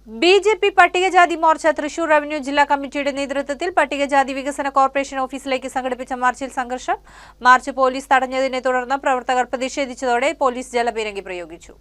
BJP പട്ടികജാതി Morcha Thrissur revenue ജില്ലാ കമ്മിറ്റിയുടെ നേതൃത്വത്തിൽ പട്ടികജാതി വികസന കോർപ്പറേഷൻ ഓഫീസിലേക്ക് സംഘടിപ്പിച്ച മാർച്ചിൽ സംഘർഷം. മാർച്ച് പോലീസ് തടഞ്ഞതിനെ തുടർന്ന് പ്രവർത്തകർ പ്രതിഷേധിച്ചതോടെ പോലീസ് ജലപീരങ്കി പ്രയോഗിച്ചു.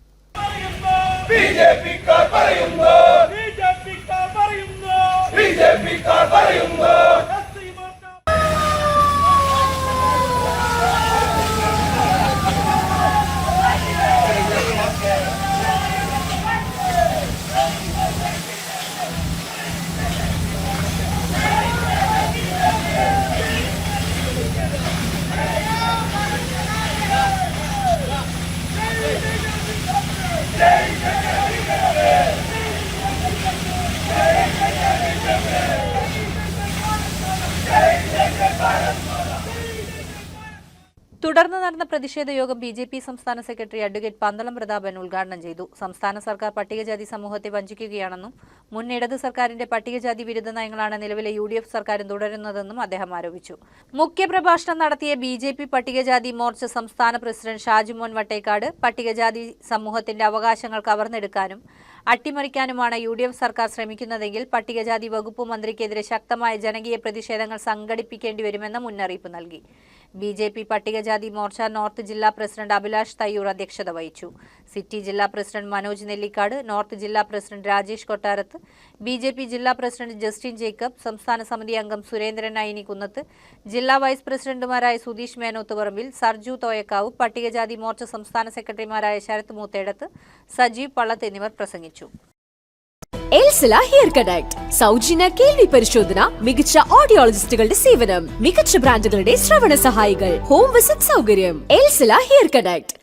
തുടർന്ന് നടന്ന പ്രതിഷേധ യോഗം ബി.ജെ.പി സംസ്ഥാന സെക്രട്ടറി അഡ്വക്കേറ്റ് പന്തളം പ്രതാപൻ ഉദ്ഘാടനം ചെയ്തു. സംസ്ഥാന സർക്കാർ പട്ടികജാതി സമൂഹത്തെ വഞ്ചിക്കുകയാണെന്നും മുൻ ഇടത് സർക്കാരിന്റെ പട്ടികജാതി വിരുദ്ധ നയങ്ങളാണ് നിലവിലെ യു.ഡി.എഫ് സർക്കാരും തുടരുന്നതെന്നും അദ്ദേഹം ആരോപിച്ചു. മുഖ്യപ്രഭാഷണം നടത്തിയ ബി.ജെ.പി പട്ടികജാതി മോർച്ച സംസ്ഥാന പ്രസിഡന്റ് ഷാജിമോൻ വട്ടേക്കാട് പട്ടികജാതി സമൂഹത്തിന്റെ അവകാശങ്ങൾ കവർന്നെടുക്കാനും അട്ടിമറിക്കാനുമാണ് യു.ഡി.എഫ് സർക്കാർ ശ്രമിക്കുന്നതെങ്കിൽ പട്ടികജാതി വകുപ്പ് മന്ത്രിക്കെതിരെ ശക്തമായ ജനകീയ പ്രതിഷേധങ്ങൾ സംഘടിപ്പിക്കേണ്ടിവരുമെന്ന് മുന്നറിയിപ്പ് നൽകി. ബി.ജെ.പി പട്ടികജാതി മോർച്ച നോർത്ത് ജില്ലാ പ്രസിഡന്റ് അഭിലാഷ് തയ്യൂർ അധ്യക്ഷത വഹിച്ചു. സിറ്റി ജില്ലാ പ്രസിഡന്റ് മനോജ് നെല്ലിക്കാട്, നോർത്ത് ജില്ലാ പ്രസിഡന്റ് രാജേഷ് കൊട്ടാരത്ത്, ബി.ജെ.പി ജില്ലാ പ്രസിഡന്റ് ജസ്റ്റിൻ ജേക്കബ്, സംസ്ഥാന സമിതി അംഗം സുരേന്ദ്രൻ നയിനിക്കുന്നത്ത്, ജില്ലാ വൈസ് പ്രസിഡന്റുമാരായ സുധീഷ് മേനോത്ത് പറമ്പിൽ, സർജു തോയക്കാവ്, പട്ടികജാതി മോർച്ച സംസ്ഥാന സെക്രട്ടറിമാരായ ശരത് മൂത്തേടത്ത്, സജീവ് പള്ളത്ത് എന്നിവർ പ്രസംഗിച്ചു. എൽസില ഹെയർ കണക്ട് സൗജന്യ കേൾവി പരിശോധന, മികച്ച ഓഡിയോളജിസ്റ്റുകളുടെ സേവനം, മികച്ച ബ്രാൻഡുകളുടെ ശ്രവണ സഹായികൾ, ഹോം വിസിറ്റ് സൗകര്യം. എൽസില ഹെയർ കണക്ട്.